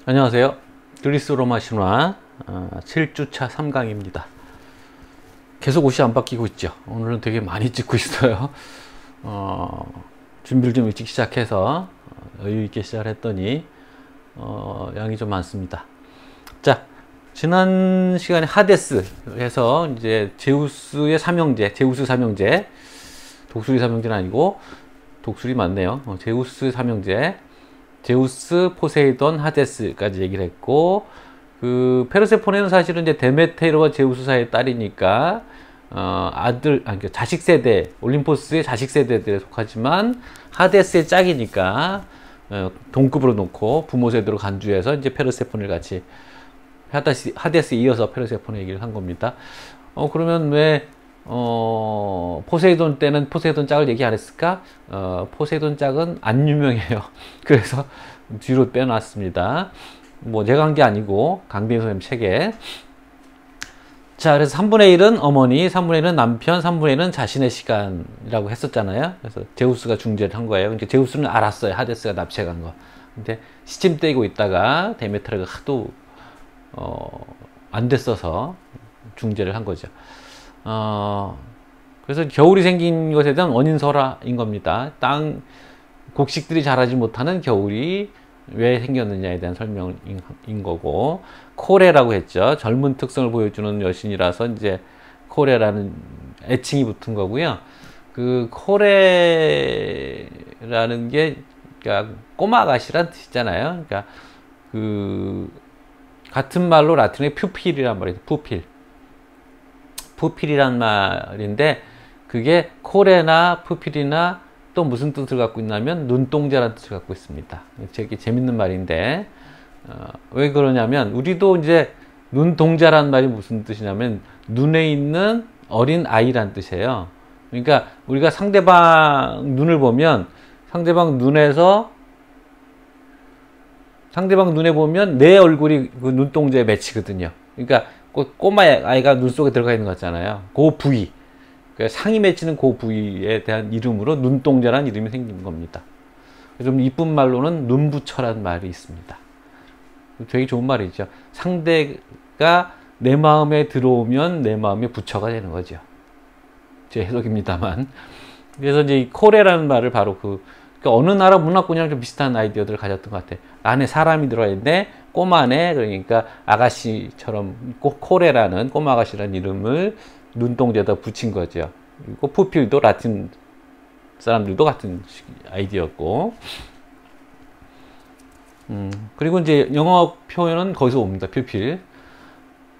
안녕하세요. 그리스 로마 신화 7주차 3강입니다. 계속 옷이 안 바뀌고 있죠. 오늘은 되게 많이 찍고 있어요. 준비를 좀 일찍 시작해서 여유있게 시작을 했더니 양이 좀 많습니다. 자, 지난 시간에 하데스 해서 이제 제우스의 삼형제, 제우스 삼형제, 독수리 삼형제는 아니고 독수리 맞네요. 제우스 삼형제, 제우스, 포세이돈, 하데스까지 얘기를 했고, 그 페르세포네는 사실은 이제 데메테르와 제우스 사이의 딸이니까 자식 세대, 올림포스의 자식 세대들에 속하지만 하데스의 짝이니까 동급으로 놓고 부모 세대로 간주해서 이제 페르세포네를 같이 하데스에 이어서 페르세포네 얘기를 한 겁니다. 그러면 왜 포세이돈 때는 포세이돈 짝을 얘기 안 했을까? 포세이돈 짝은 안 유명해요. 그래서 뒤로 빼놨습니다. 뭐 제가 한 게 아니고 강대인 선생님 책에. 자, 그래서 3분의 1은 어머니, 3분의 1은 남편, 3분의 1은 자신의 시간이라고 했었잖아요. 그래서 제우스가 중재를 한 거예요. 그러니까 제우스는 알았어요. 하데스가 납치해 간 거. 근데 시침 떼고 있다가 데메트라가 하도 안 됐어서 중재를 한 거죠. 그래서 겨울이 생긴 것에 대한 원인설화인 겁니다. 곡식들이 자라지 못하는 겨울이 왜 생겼느냐에 대한 설명인 거고, 코레라고 했죠. 젊은 특성을 보여주는 여신이라서 이제 코레라는 애칭이 붙은 거고요. 그 코레라는 게 그러니까 꼬마가시란 뜻이잖아요. 그러니까 그 같은 말로 라틴의 퓨필이란 말이에요. 푸필이란 말인데, 그게 코레나 푸필이나 또 무슨 뜻을 갖고 있냐면 눈동자라는 뜻을 갖고 있습니다. 되게 재밌는 말인데, 왜 그러냐면 우리도 이제 눈동자라는 말이 무슨 뜻이냐면 눈에 있는 어린 아이란 뜻이에요. 그러니까 우리가 상대방 눈을 보면 상대방 눈에 보면 내 얼굴이 그 눈동자에 맺히거든요. 그러니까 꼬마 아이가 눈 속에 들어가 있는 거 같잖아요. 그 부위, 그러니까 상이 맺히는 그 부위에 대한 이름으로 눈동자라는 이름이 생긴 겁니다. 좀 이쁜 말로는 눈부처라는 말이 있습니다. 되게 좋은 말이죠. 상대가 내 마음에 들어오면 내 마음에 부처가 되는 거죠. 제 해석입니다만. 그래서 이제 이 코레라는 말을 바로 그러니까 어느 나라 문화권이랑 좀 비슷한 아이디어들을 가졌던 것 같아요. 안에 사람이 들어가 있는데 꼬마네, 그러니까 아가씨처럼 코레라는 꼬마 아가씨라는 이름을 눈동자에다 붙인 거죠. 그리고 푸필도 라틴 사람들도 같은 아이디어였고, 그리고 이제 영어 표현은 거기서 옵니다. 퓨필.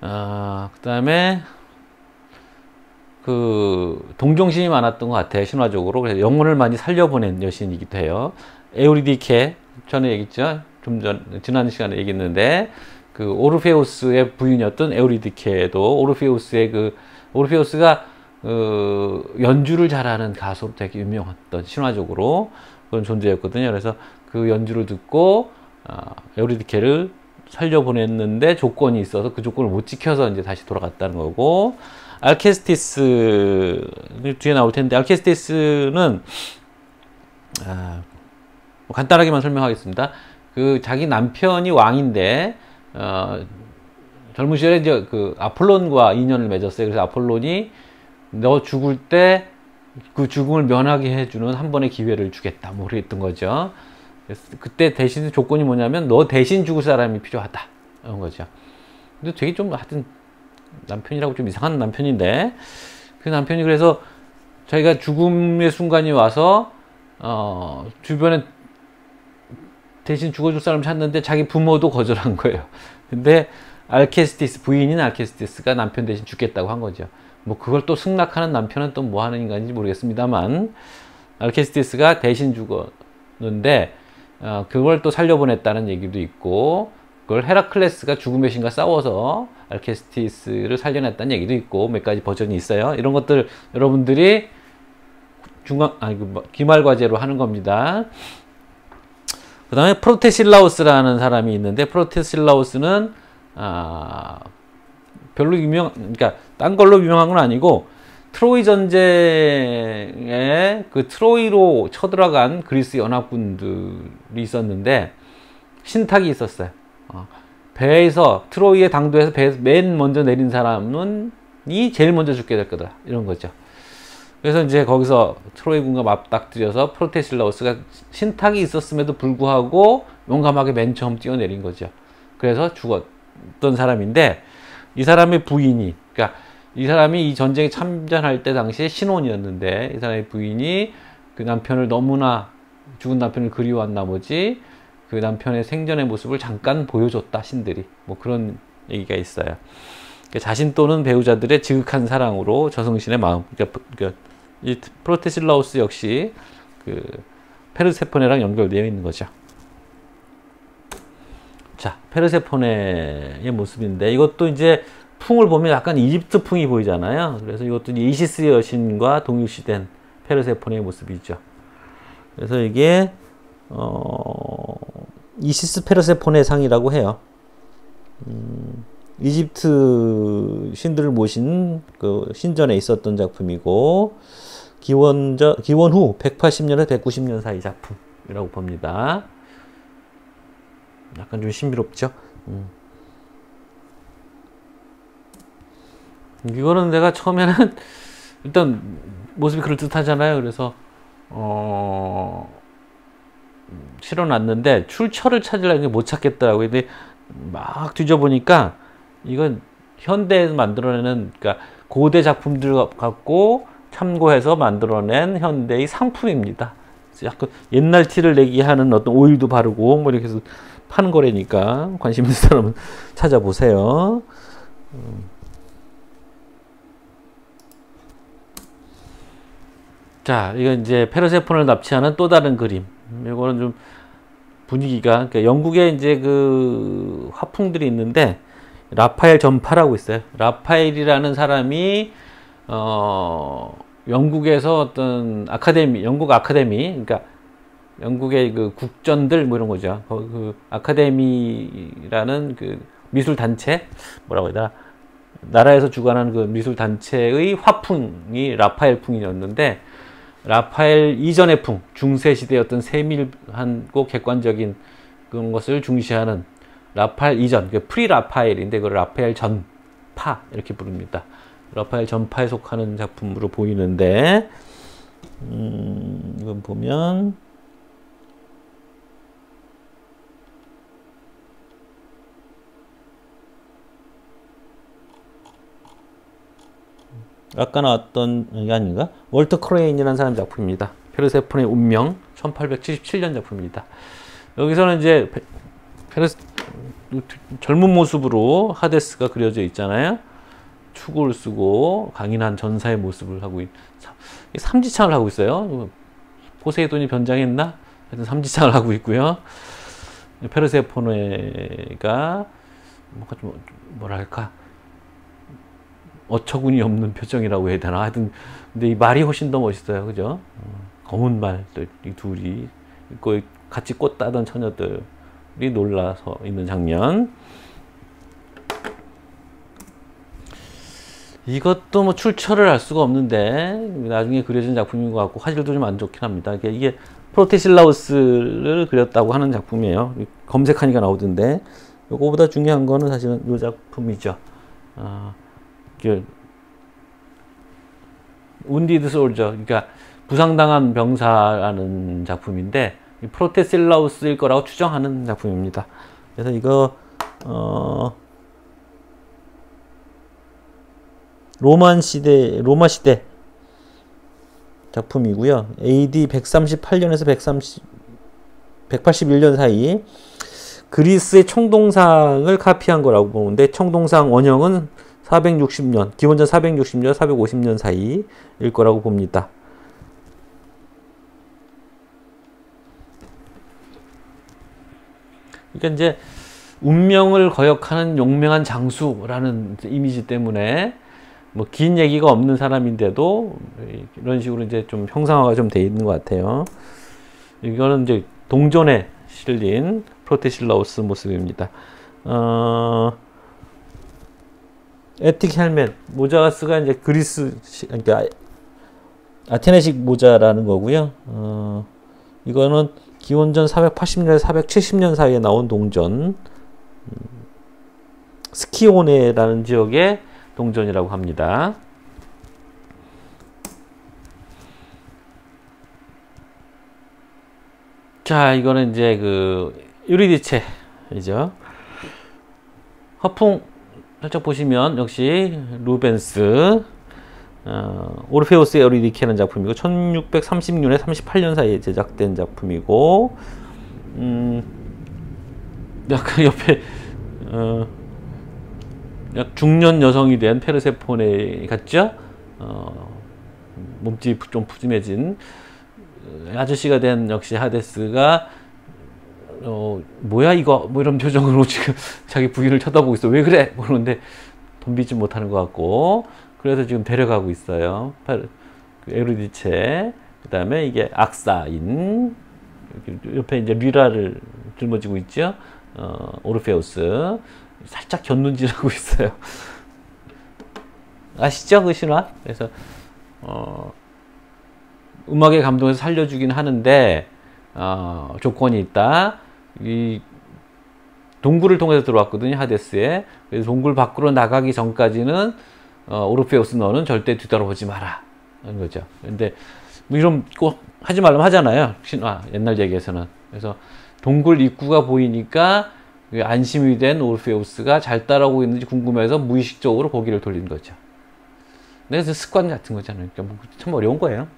그 다음에 그 동정심이 많았던 것 같아요. 신화적으로. 그래서 영혼을 많이 살려보낸 여신이기도 해요. 에우리디케, 전에 얘기했죠. 지난 시간에 얘기했는데, 그 오르페우스의 부인이었던 에우리디케도 오르페우스가 연주를 잘하는 가수로 되게 유명했던 신화적으로 그런 존재였거든요. 그래서 그 연주를 듣고 에우리디케를 살려보냈는데 조건이 있어서 그 조건을 못 지켜서 이제 다시 돌아갔다는 거고, 알케스티스 뒤에 나올 텐데, 알케스티스는 간단하게만 설명하겠습니다. 그 자기 남편이 왕인데 젊은 시절에 이제 그 아폴론과 인연을 맺었어요. 그래서 아폴론이 너 죽을 때 그 죽음을 면하게 해주는 한 번의 기회를 주겠다, 뭐 그랬던 거죠. 그래서 그때 대신 조건이 뭐냐면 너 대신 죽을 사람이 필요하다, 이런 거죠. 근데 되게 좀 하여튼 남편이라고 좀 이상한 남편인데, 그 남편이 그래서 자기가 죽음의 순간이 와서 주변에 대신 죽어줄 사람을 찾는데 자기 부모도 거절한 거예요. 근데 부인인 알케스티스가 남편 대신 죽겠다고 한 거죠. 뭐 그걸 또 승낙하는 남편은 또 뭐 하는 인간인지 모르겠습니다만, 알케스티스가 대신 죽었는데 그걸 또 살려보냈다는 얘기도 있고, 그걸 헤라클레스가 죽음의 신과 싸워서 알케스티스를 살려냈다는 얘기도 있고, 몇 가지 버전이 있어요. 이런 것들 여러분들이 기말과제로 하는 겁니다. 그 다음에 프로테실라우스라는 사람이 있는데, 프로테실라우스는 별로 그러니까 딴 걸로 유명한 건 아니고, 트로이 전쟁에 그 트로이로 쳐들어간 그리스 연합군들이 있었는데 신탁이 있었어요. 배에서 트로이의 당도에서 배에서 맨 먼저 내린 사람은 이 제일 먼저 죽게 될 거다 이런 거죠. 그래서 이제 거기서 트로이 군과 맞닥뜨려서 프로테실라우스가 신탁이 있었음에도 불구하고 용감하게 맨 처음 뛰어내린 거죠. 그래서 죽었던 사람인데 이 사람의 부인이, 그러니까 이 사람이 이 전쟁에 참전할 때 당시에 신혼이었는데 이 사람의 부인이 그 남편을 너무나 죽은 남편을 그리워한 나머지 그 남편의 생전의 모습을 잠깐 보여줬다 신들이, 뭐 그런 얘기가 있어요. 그러니까 자신 또는 배우자들의 지극한 사랑으로 저성신의 마음, 그러니까 이 프로테실라우스 역시 그 페르세포네랑 연결되어 있는 거죠. 자, 페르세포네의 모습인데 이것도 이제 풍을 보면 약간 이집트 풍이 보이잖아요. 그래서 이것도 이시스 여신과 동일시된 페르세포네의 모습이죠. 그래서 이게 이시스 페르세포네 상이라고 해요. 이집트 신들을 모신 그 신전에 있었던 작품이고 기원 후 180년에서 190년 사이 작품이라고 봅니다. 약간 좀 신비롭죠. 이거는 내가 처음에는 일단 모습이 그럴듯하잖아요. 그래서 실어놨는데 출처를 찾으려고 못 찾겠더라고요. 근데 막 뒤져보니까 이건 현대에서 만들어내는, 그러니까 고대 작품들 갖고 참고해서 만들어낸 현대의 상품입니다. 약간 옛날 티를 내게 하는 어떤 오일도 바르고 뭐 이렇게 해서 파는 거라니까 관심 있는 사람은 찾아보세요. 자, 이건 이제 페르세폰을 납치하는 또 다른 그림. 이거는 좀 분위기가, 그러니까 영국에 이제 그 화풍들이 있는데 라파엘 전파라고 있어요. 라파엘이라는 사람이 영국에서 어떤 아카데미, 영국 아카데미, 그러니까 영국의 그 국전들 뭐 이런 거죠. 그 아카데미라는 그 미술 단체, 뭐라고 해야 되나, 나라에서 주관하는 그 미술 단체의 화풍이 라파엘 풍이었는데, 라파엘 이전의 풍, 중세 시대의 어떤 세밀하고 객관적인 그런 것을 중시하는 라파엘 이전, 프리 라파엘인데 그걸 라파엘 전파 이렇게 부릅니다. 라파엘 전파에 속하는 작품으로 보이는데, 이건 보면 아까 나왔던 게 아닌가? 월터 크레인이라는 사람 작품입니다. 페르세폰의 운명, 1877년 작품입니다. 여기서는 이제 젊은 모습으로 하데스가 그려져 있잖아요. 축을 쓰고 강인한 전사의 모습을 하고 삼지창을 하고 있어요. 포세이돈이 변장했나? 하여튼 삼지창을 하고 있고요. 페르세포네가 뭔가 좀 뭐랄까 어처구니 없는 표정이라고 해야 되나? 하여튼 근데 이 말이 훨씬 더 멋있어요. 그죠? 검은 말, 이 둘이 같이 꽃 따던 처녀들이 놀라서 있는 장면. 이것도 뭐 출처를 알 수가 없는데 나중에 그려진 작품인 것 같고 화질도 좀 안 좋긴 합니다. 이게 프로테실라우스를 그렸다고 하는 작품이에요. 검색하니까 나오던데 요거보다 중요한 거는 사실은 이 작품이죠. 운디드 솔저, 그러니까 부상당한 병사라는 작품인데 프로테실라우스일 거라고 추정하는 작품입니다. 그래서 이거 로마 시대 작품이고요. AD 138년에서 181년 사이 그리스의 청동상을 카피한 거라고 보는데 청동상 원형은 460년, 기원전 460년, 450년 사이일 거라고 봅니다. 그러니까 이제 운명을 거역하는 용맹한 장수라는 이미지 때문에 뭐 긴 얘기가 없는 사람인데도 이런 식으로 이제 좀 형상화가 좀 돼 있는 것 같아요. 이거는 이제 동전에 실린 프로테실라우스 모습입니다. 에틱 헬멧, 모자스가 이제 그리스, 그러니까 아테네식 모자라는 거고요. 이거는 기원전 480년에서 470년 사이에 나온 동전이고요. 스키오네라는 지역의 동전이라고 합니다. 자, 이거는 이제 그 유리디체이죠. 화풍 살짝 보시면 역시 루벤스, 오르페우스의 유리디케라는 작품이고 1630년에 38년 사이에 제작된 작품이고, 약간 옆에 중년 여성이 된 페르세포네 같죠? 몸집이 좀 푸짐해진 아저씨가 된 역시 하데스가 뭐야 이거 뭐 이런 표정으로 지금 자기 부인을 쳐다보고 있어. 왜 그래? 그러는데 덤비지 못하는 것 같고, 그래서 지금 데려가고 있어요. 에르디체, 그 다음에 이게 악사인, 옆에 이제 류라를 짊어지고 있죠. 오르페우스 살짝 곁눈질하고 있어요. 아시죠? 그 신화? 그래서 음악에 감동해서 살려주긴 하는데 조건이 있다. 이 동굴을 통해서 들어왔거든요, 하데스에. 그래서 동굴 밖으로 나가기 전까지는 오르페우스 너는 절대 뒤돌아보지 마라 하는 거죠. 근데 뭐 이런 꼭 하지 말라면 하잖아요, 신화 옛날 얘기에서는. 그래서 동굴 입구가 보이니까 안심이 된 오르페우스가 잘 따라오고 있는지 궁금해서 무의식적으로 고개를 돌린 거죠. 그래서 습관 같은 거잖아요. 그러니까 뭐 참 어려운 거예요.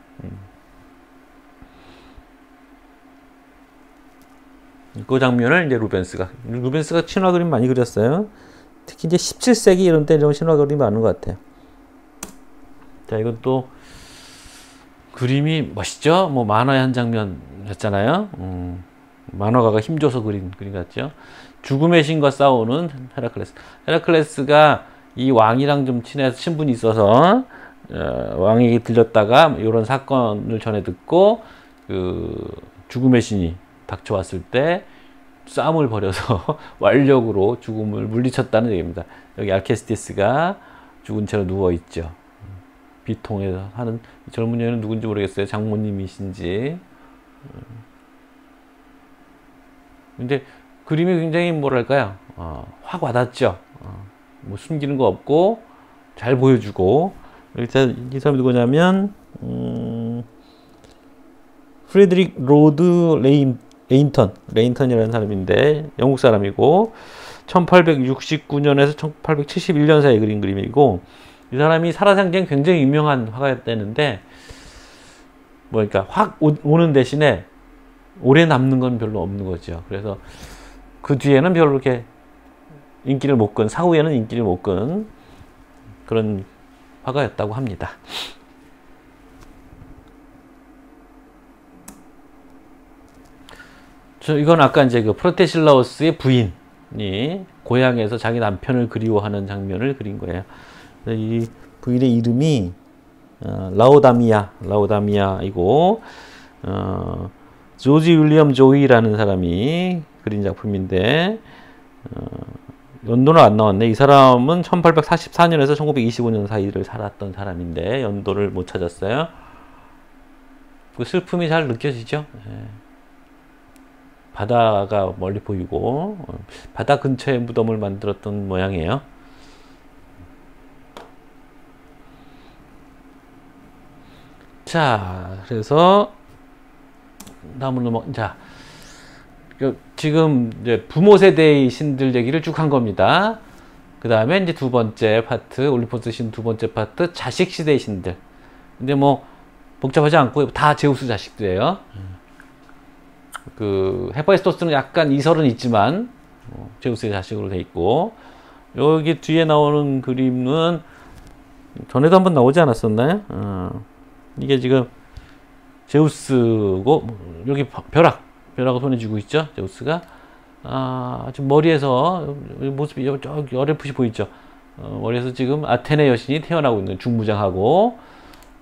그 장면을 이제 루벤스가 신화 그림 많이 그렸어요. 특히 이제 17세기 이런 때 이런 신화 그림이 많은 것 같아요. 자, 이건 또 그림이 멋있죠? 뭐 만화의 한 장면이었잖아요. 만화가가 힘줘서 그린 그림 같죠? 죽음의 신과 싸우는 헤라클레스. 헤라클레스가 이 왕이랑 좀 친해서 친분이 있어서 왕에게 들렸다가 이런 사건을 전해 듣고 그 죽음의 신이 닥쳐왔을 때 싸움을 벌여서 완력으로 죽음을 물리쳤다는 얘기입니다. 여기 알케스티스가 죽은 채로 누워있죠. 비통에서 하는 젊은 여인은 누군지 모르겠어요. 장모님이신지. 근데 그림이 굉장히 뭐랄까요, 확 와닿죠. 뭐 숨기는 거 없고 잘 보여주고. 일단 이 사람이 누구냐면 프레드릭 로드 레인턴이라는 사람인데 영국 사람이고 1869년에서 1871년 사이에 그린 그림이고, 이 사람이 살아생전 굉장히 유명한 화가였다는데 뭐 그러니까 확 오는 대신에 오래 남는 건 별로 없는 거죠. 그래서 그 뒤에는 별로 이렇게 인기를 못 끈, 사후에는 인기를 못 끈 그런 화가였다고 합니다. 이건 아까 이제 그 프로테실라우스의 부인이 고향에서 자기 남편을 그리워하는 장면을 그린 거예요. 이 부인의 이름이 라오다미아이고 조지 윌리엄 조이라는 사람이 그린 작품인데 연도는 안 나왔네. 이 사람은 1844년에서 1925년 사이를 살았던 사람인데 연도를 못 찾았어요. 그 슬픔이 잘 느껴지죠. 바다가 멀리 보이고 바다 근처에 무덤을 만들었던 모양이에요. 자, 그래서 다음으로 지금 이제 부모 세대의 신들 얘기를 쭉 한 겁니다. 그 다음에 이제 두 번째 파트, 올림포스 신 두 번째 파트, 자식 시대의 신들. 근데 뭐 복잡하지 않고 다 제우스 자식들이에요. 그 헤파이스토스는 약간 이설은 있지만 제우스의 자식으로 돼 있고, 여기 뒤에 나오는 그림은 전에도 한번 나오지 않았었나요? 이게 지금 제우스고, 여기 벼락을 손에 쥐고 있죠, 제우스가. 지금 머리에서 모습이 저기 어렴풋이 보이죠. 머리에서 지금 아테네 여신이 태어나고 있는 중무장하고.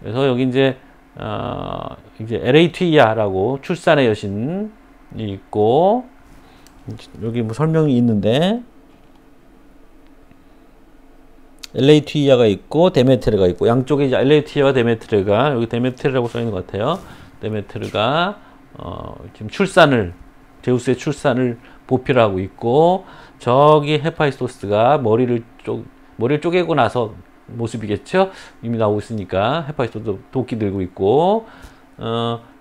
그래서 여기 이제 에레이튀아라고 출산의 여신이 있고, 여기 뭐 설명이 있는데 엘레이튀아가 있고 데메테르가 있고, 양쪽에 이제 엘레이튀아와 데메테르가, 여기 데메테르라고 써 있는 것 같아요. 데메테르가 지금 출산을 제우스의 출산을 보필 하고 있고, 저기 헤파이스토스가 머리를 쪼개고 나서 모습이겠죠? 이미 나오고 있으니까 헤파이스토스 도끼 들고 있고,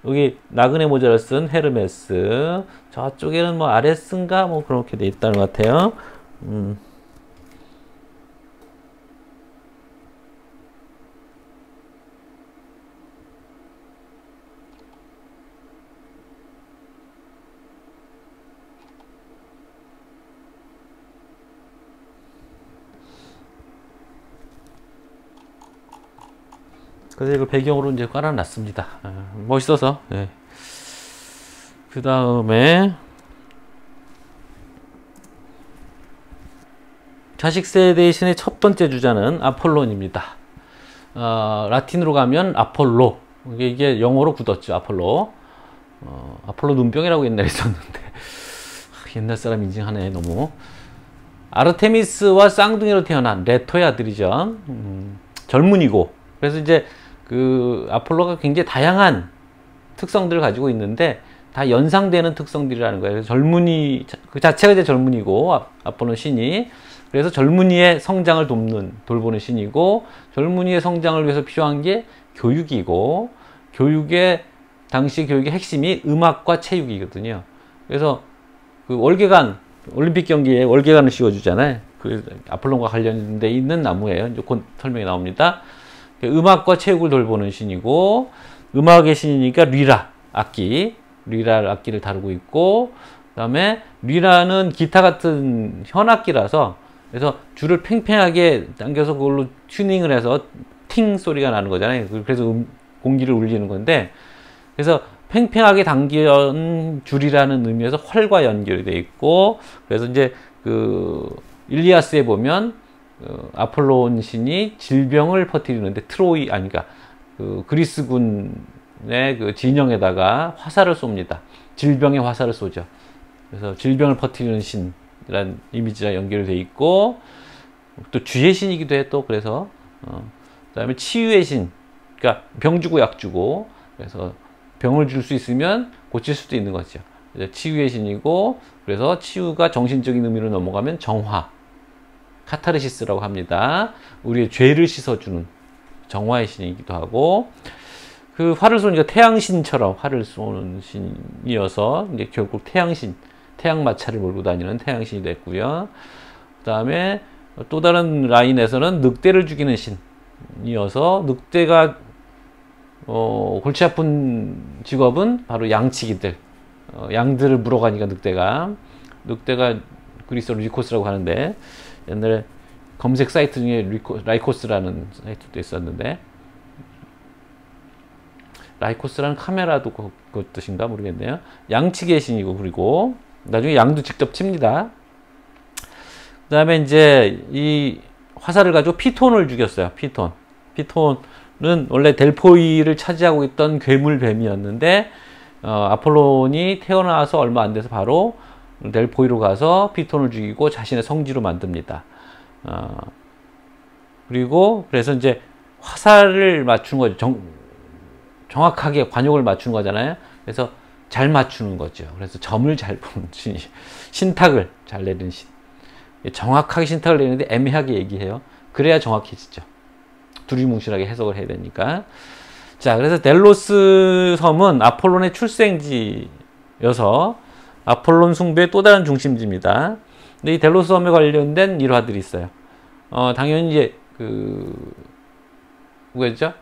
여기 나그네 모자를 쓴 헤르메스, 저쪽에는 뭐 아레스인가 뭐 그렇게 돼 있다는 것 같아요. 그래서 이걸 배경으로 이제 깔아놨습니다. 멋있어서. 네. 그 다음에 자식 세대신의 첫 번째 주자는 아폴론입니다. 라틴으로 가면 아폴로. 이게 영어로 굳었죠. 아폴로. 아폴로 눈병이라고 옛날에 있었는데 옛날 사람 인증하네 너무. 아르테미스와 쌍둥이로 태어난 레토의 아들이죠. 젊은이고. 그래서 이제 그 아폴로가 굉장히 다양한 특성들을 가지고 있는데 다 연상되는 특성들이라는 거예요. 그래서 젊은이 그 자체가 이제 젊은이고 아폴로 신이, 그래서 젊은이의 성장을 돌보는 신이고, 젊은이의 성장을 위해서 필요한 게 교육이고, 당시 교육의 핵심이 음악과 체육이거든요. 그래서 그 월계관, 올림픽 경기에 월계관을 씌워주잖아요. 그 아폴론과 관련돼 있는 나무예요. 이제 곧 설명이 나옵니다. 음악과 체육을 돌보는 신이고, 음악의 신이니까 리라 악기를 다루고 있고, 그 다음에 리라는 기타 같은 현악기라서, 그래서 줄을 팽팽하게 당겨서 그걸로 튜닝을 해서 팅 소리가 나는 거잖아요. 그래서 공기를 울리는 건데, 그래서 팽팽하게 당긴 줄이라는 의미에서 활과 연결이 되어 있고, 그래서 이제 그 일리아스에 보면 아폴론 신이 질병을 퍼뜨리는데 그 그리스군의 그 진영에다가 화살을 쏩니다. 질병의 화살을 쏘죠. 그래서 질병을 퍼뜨리는 신이라는 이미지가 연결되어 있고, 또 주의 신이기도 해. 또 그래서 그다음에 치유의 신, 그러니까 병 주고 약 주고, 그래서 병을 줄 수 있으면 고칠 수도 있는 거죠. 치유의 신이고, 그래서 치유가 정신적인 의미로 넘어가면 정화, 카타르시스라고 합니다. 우리의 죄를 씻어주는 정화의 신이기도 하고, 그 활을 쏘니까 태양신처럼 활을 쏘는 신이어서 이제 결국 태양신, 태양마차를 몰고 다니는 태양신이 됐고요. 그 다음에 또 다른 라인에서는 늑대를 죽이는 신이어서, 늑대가 골치 아픈 직업은 바로 양치기들, 양들을 물어가니까 늑대가 그리스어로 리코스라고 하는데, 옛날에 검색 사이트 중에 라이코스라는 사이트도 있었는데, 라이코스라는 카메라도 그 뜻인가 모르겠네요. 양치기의 신이고, 그리고 나중에 양도 직접 칩니다. 그 다음에 이제 이 화살을 가지고 피톤을 죽였어요. 피톤은 원래 델포이를 차지하고 있던 괴물뱀이었는데, 아폴론이 태어나서 얼마 안 돼서 바로 델포이로 가서 피톤을 죽이고 자신의 성지로 만듭니다. 그리고 그래서 이제 화살을 맞춘 거죠. 정확하게 관역을 맞추는 거잖아요. 그래서 잘 맞추는 거죠. 그래서 점을 잘 보는 신이, 신탁을 잘 내리는 신. 정확하게 신탁을 내리는데 애매하게 얘기해요. 그래야 정확해지죠. 두리뭉실하게 해석을 해야 되니까. 자, 그래서 델로스 섬은 아폴론의 출생지여서 아폴론 숭배의 또 다른 중심지입니다. 근데 이 델로스 섬에 관련된 일화들이 있어요. 당연히 이제 누구였죠?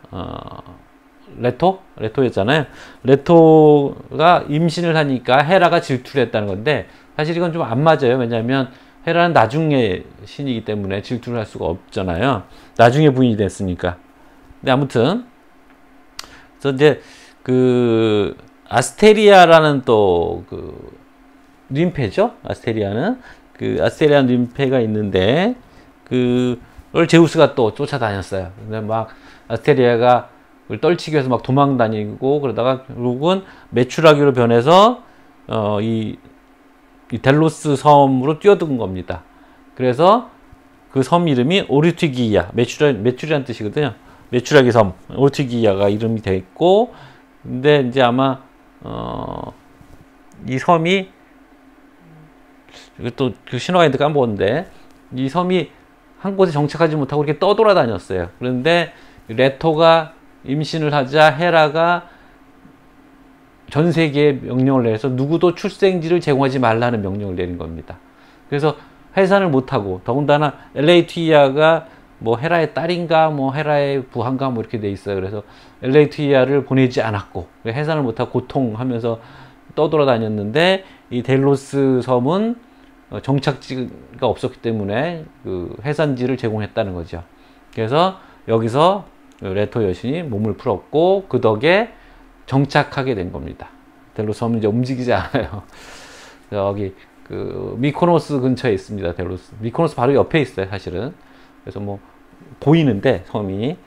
레토였잖아요. 레토가 임신을 하니까 헤라가 질투를 했다는 건데, 사실 이건 좀 안 맞아요. 왜냐하면 헤라는 나중에 신이기 때문에 질투를 할 수가 없잖아요. 나중에 부인이 됐으니까. 근데 아무튼, 그래서 이제 아스테리아라는 또 림페죠. 아스테리아는 아스테리아 림페가 있는데, 그걸 제우스가 또 쫓아다녔어요. 근데 막 아스테리아가 그걸 떨치기 위해서 막 도망 다니고, 그러다가 결국은 메추라기로 변해서 이 델로스 섬으로 뛰어든 겁니다. 그래서 그 섬 이름이 오르티기야, 메추리란 뜻이거든요. 메추라기 섬, 오르티기야가 이름이 돼 있고, 근데 이제 아마 이 섬이 또 그 신화 가이드 까먹었는데 이 섬이 한 곳에 정착하지 못하고 이렇게 떠돌아다녔어요. 그런데 레토가 임신을 하자 헤라가 전 세계에 명령을 내서 누구도 출생지를 제공하지 말라는 명령을 내린 겁니다. 그래서 해산을 못하고, 더군다나 엘레이트이아가 뭐 헤라의 딸인가 뭐 헤라의 부하인가 뭐 이렇게 돼 있어요. 그래서 엘레이트이아를 보내지 않았고 해산을 못하고 고통하면서 떠돌아다녔는데, 이 델로스 섬은 정착지가 없었기 때문에 그 해산지를 제공했다는 거죠. 그래서 여기서 레토 여신이 몸을 풀었고 그 덕에 정착하게 된 겁니다. 델로스 섬은 이제 움직이지 않아요. 여기 그 미코노스 근처에 있습니다. 델로스. 미코노스 바로 옆에 있어요, 사실은. 그래서 뭐 보이는데 섬이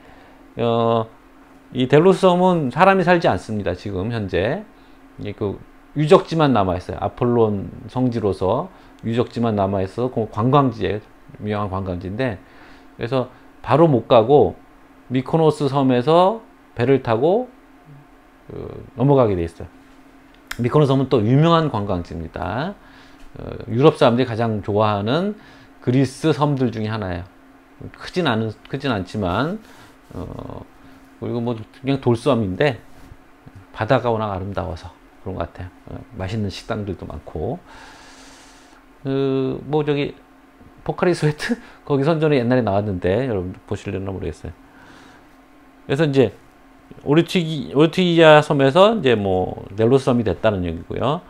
이 델로스 섬은 사람이 살지 않습니다. 지금 현재 그 유적지만 남아 있어요. 아폴론 성지로서 유적지만 남아 있어 관광지에 유명한 관광지인데, 그래서 바로 못 가고 미코노스 섬에서 배를 타고 넘어가게 돼 있어요. 미코노스 섬은 또 유명한 관광지입니다. 유럽 사람들이 가장 좋아하는 그리스 섬들 중에 하나예요. 크진 않지만, 그리고 뭐 그냥 돌섬인데 바다가 워낙 아름다워서 그런 것 같아요. 맛있는 식당들도 많고. 뭐 저기 포카리 스웨트 거기 선전이 옛날에 나왔는데 여러분 보실려나 모르겠어요. 그래서 이제 오르티기아 섬에서 이제 뭐 델로스 섬이 됐다는 얘기고요.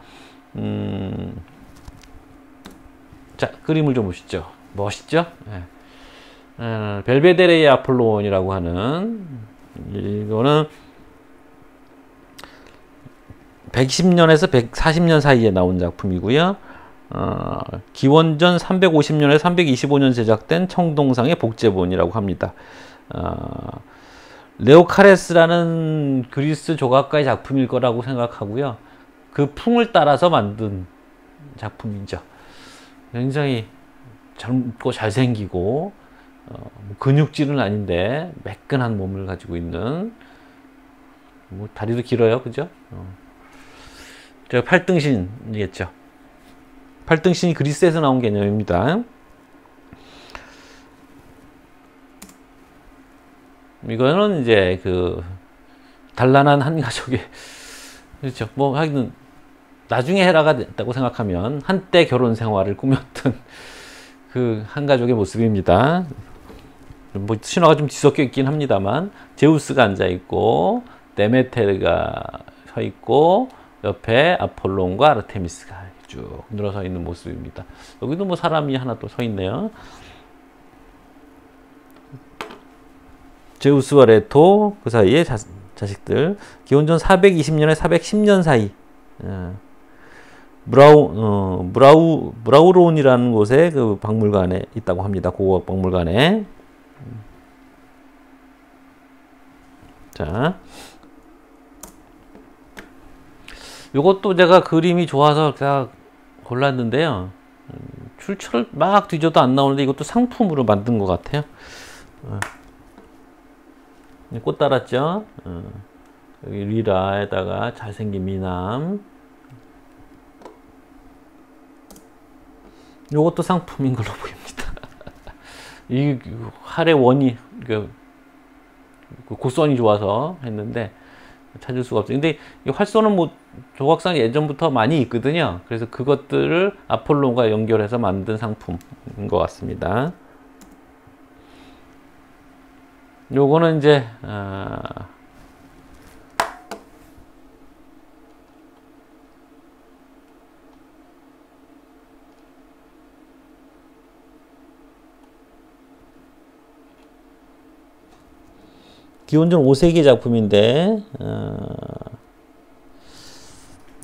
자, 그림을 좀 보시죠. 멋있죠? 네. 벨베데레의 아폴론이라고 하는, 이거는 110년에서 140년 사이에 나온 작품이고요. 기원전 350년에서 325년 제작된 청동상의 복제본이라고 합니다. 레오카레스라는 그리스 조각가의 작품일 거라고 생각하고요. 그 풍을 따라서 만든 작품이죠. 굉장히 젊고 잘생기고 근육질은 아닌데 매끈한 몸을 가지고 있는, 뭐 다리도 길어요, 그죠? 저 팔등신이겠죠. 팔등신이 그리스에서 나온 개념입니다. 이거는 이제 그 단란한 한 가족의, 그렇죠. 뭐 하여튼 나중에 헤라가 됐다고 생각하면 한때 결혼 생활을 꾸몄던 그 한 가족의 모습입니다. 뭐 신화가 좀 뒤섞여 있긴 합니다만, 제우스가 앉아 있고 데메테르가 서 있고 옆에 아폴론과 아르테미스가 쭉 늘어서 있는 모습입니다. 여기도 뭐 사람이 하나 또 서 있네요. 제우스와 레토 그 사이에 자식들, 기원전 420년에 410년 사이, 브라우론이라는 곳에 그 박물관에 있다고 합니다. 고고학 박물관에. 자, 요것도 제가 그림이 좋아서 제가 골랐는데요. 출처를 막 뒤져도 안 나오는데 이것도 상품으로 만든 것 같아요. 꽃 달았죠. 여기 리라에다가 잘생긴 미남. 요것도 상품인 걸로 보입니다. 이 할의 원이 그 곡선이 좋아서 했는데 찾을 수가 없어요. 근데 이 활선은 뭐 조각상 예전부터 많이 있거든요. 그래서 그것들을 아폴론과 연결해서 만든 상품인 것 같습니다. 요거는 이제 기원전 5세기 작품인데,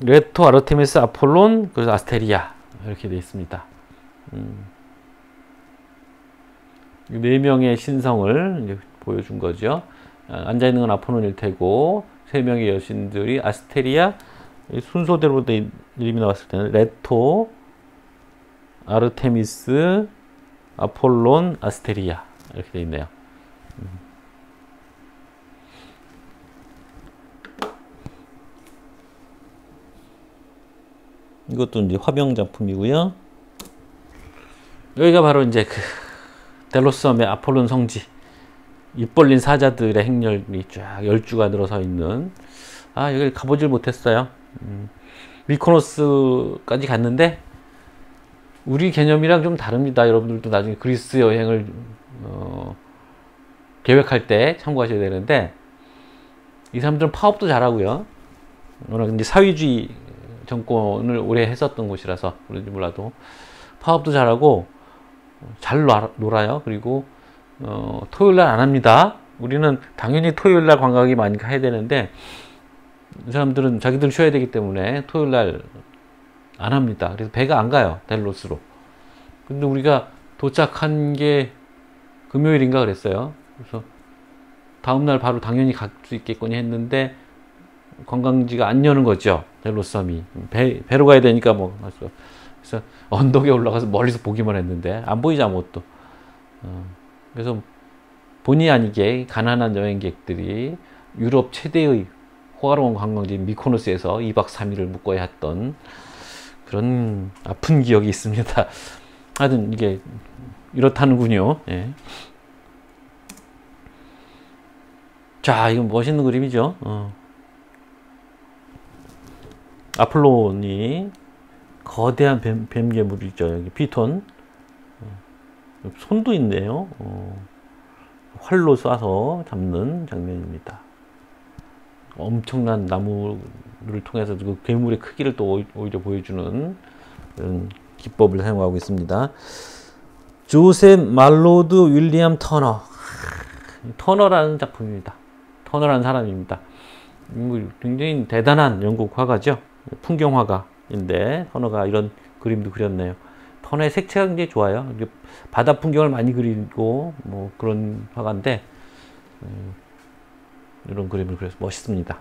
레토, 아르테미스, 아폴론, 그래서 아스테리아 이렇게 되어 있습니다. 4명의 신성을 이제 보여준 거죠. 앉아있는 건 아폴론일 테고 3명의 여신들이 아스테리아, 순서대로 이름이 나왔을 때는 레토, 아르테미스, 아폴론, 아스테리아 이렇게 되어 있네요. 이것도 이제 화병 작품이고요. 여기가 바로 이제 그 델로스섬의 아폴론 성지, 입 벌린 사자들의 행렬이 쫙 10주가 늘어서 있는, 여기 가보질 못했어요. 미코노스까지 갔는데 우리 개념이랑 좀 다릅니다. 여러분들도 나중에 그리스 여행을 계획할 때 참고하셔야 되는데, 이 사람들은 파업도 잘하고요. 워낙 이제 사회주의 정권을 오래 했었던 곳이라서 그런지 몰라도 파업도 잘하고 잘 놀아요. 그리고 토요일날 안 합니다. 우리는 당연히 토요일날 관광이 많이 가야 되는데, 이 사람들은 자기들 쉬어야 되기 때문에 토요일날 안 합니다. 그래서 배가 안 가요, 델로스로. 근데 우리가 도착한 게 금요일인가 그랬어요. 그래서 다음날 바로 당연히 갈 수 있겠거니 했는데 관광지가 안 여는 거죠, 델로섬이. 배로 가야 되니까 뭐. 그래서 언덕에 올라가서 멀리서 보기만 했는데 안 보이지 아무것도. 그래서 본의 아니게 가난한 여행객들이 유럽 최대의 호화로운 관광지인 미코노스에서 2박 3일을 묵어야 했던 그런 아픈 기억이 있습니다. 하여튼 이게 이렇다는군요. 예. 자, 이건 멋있는 그림이죠. 아폴론이 거대한 뱀괴물이죠. 여기 피톤. 손도 있네요. 활로 쏴서 잡는 장면입니다. 엄청난 나무를 통해서 그 괴물의 크기를 또 오히려 보여주는 그런 기법을 사용하고 있습니다. 조셉 말로드 윌리엄 터너. 터너라는 작품입니다. 터너라는 사람입니다. 굉장히 대단한 영국 화가죠. 풍경화가인데 터너가 이런 그림도 그렸네요. 터너의 색채가 굉장히 좋아요. 바다 풍경을 많이 그리고 뭐 그런 화가인데 이런 그림을 그려서 멋있습니다.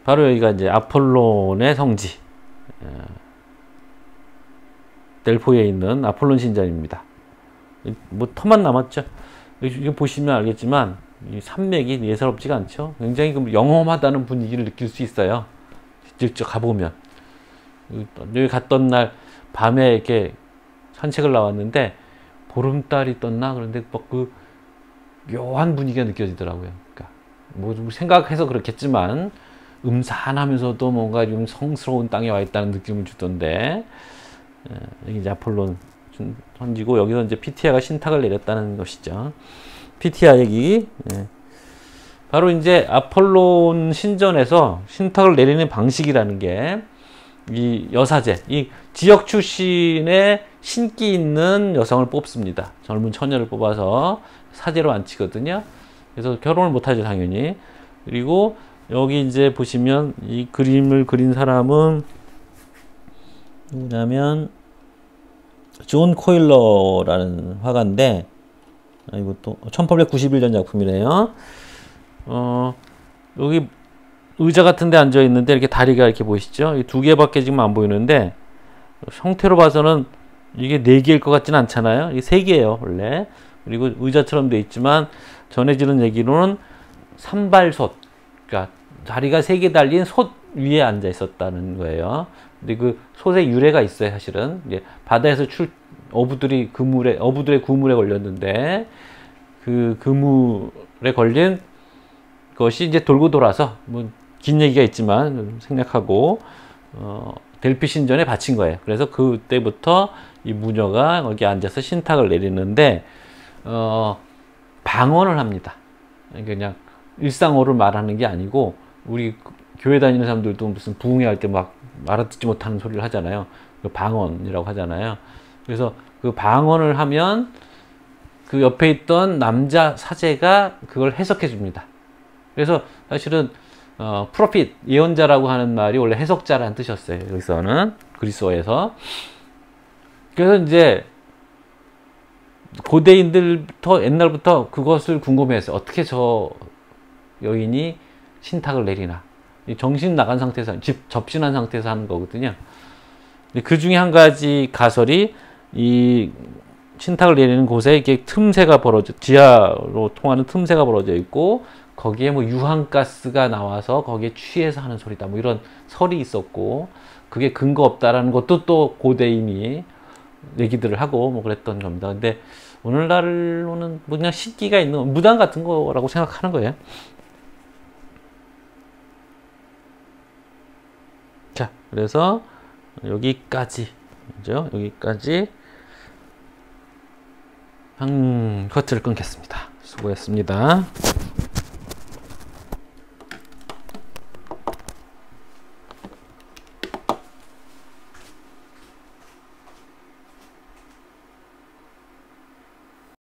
바로 여기가 이제 아폴론의 성지, 델포에 있는 아폴론 신전입니다. 뭐 터만 남았죠. 이거 보시면 알겠지만 이 산맥이 예사롭지가 않죠. 굉장히 영험하다는 분위기를 느낄 수 있어요. 직접 가보면. 여기 갔던 날 밤에 이렇게 산책을 나왔는데 보름달이 떴나? 그런데 막 그 묘한 분위기가 느껴지더라고요. 그러니까 뭐 생각해서 그렇겠지만 음산하면서도 뭔가 좀 성스러운 땅에 와 있다는 느낌을 주던데, 여기 이제 아폴론 선지고 여기서 이제 피티아가 신탁을 내렸다는 것이죠. 피티아 얘기. 바로 이제 아폴론 신전에서 신탁을 내리는 방식이라는 게 이 여사제, 이 지역 출신의 신기 있는 여성을 뽑습니다. 젊은 처녀를 뽑아서 사제로 앉히거든요. 그래서 결혼을 못하죠, 당연히. 그리고 여기 이제 보시면 이 그림을 그린 사람은 누구냐면 존 코일러라는 화가인데, 이것도 1891년 작품이래요. 여기 의자 같은 데 앉아 있는데 이렇게 다리가 이렇게 보이시죠? 이 두 개밖에 지금 안 보이는데 형태로 봐서는 이게 네 개일 것 같지는 않잖아요. 이게 세 개예요, 원래. 그리고 의자처럼 돼 있지만 전해지는 얘기로는 산발솥, 그러니까 다리가 세 개 달린 솥 위에 앉아 있었다는 거예요. 근데 그 솥에 유래가 있어요, 사실은. 이제 바다에서 어부들의 그물에 걸렸는데 그 그물에 걸린 것이 이제 돌고 돌아서 뭐 긴 얘기가 있지만 생략하고 델피 신전에 바친 거예요. 그래서 그때부터 이 무녀가 거기 앉아서 신탁을 내리는데 방언을 합니다. 그냥 일상어를 말하는 게 아니고 우리 교회 다니는 사람들도 무슨 부흥회 할 때 막 알아듣지 못하는 소리를 하잖아요. 방언이라고 하잖아요. 그래서 그 방언을 하면 그 옆에 있던 남자 사제가 그걸 해석해 줍니다. 그래서 사실은 프로핏, 예언자라고 하는 말이 원래 해석자라는 뜻이었어요. 여기서는 그리스어에서. 그래서 이제 고대인들부터 옛날부터 그것을 궁금해했어요. 어떻게 저 여인이 신탁을 내리나. 정신 나간 상태에서, 접신한 상태에서 하는 거거든요. 그 중에 한 가지 가설이 이 신탁을 내리는 곳에 이렇게 틈새가 지하로 통하는 틈새가 벌어져 있고, 거기에 뭐 유황가스가 나와서 거기에 취해서 하는 소리다. 뭐 이런 설이 있었고, 그게 근거 없다라는 것도 또 고대인이 얘기들을 하고 뭐 그랬던 겁니다. 근데 오늘날로는 뭐 그냥 신기가 있는 무당 같은 거라고 생각하는 거예요. 자, 그래서 여기까지, 그죠? 여기까지 커트를 끊겠습니다. 수고했습니다.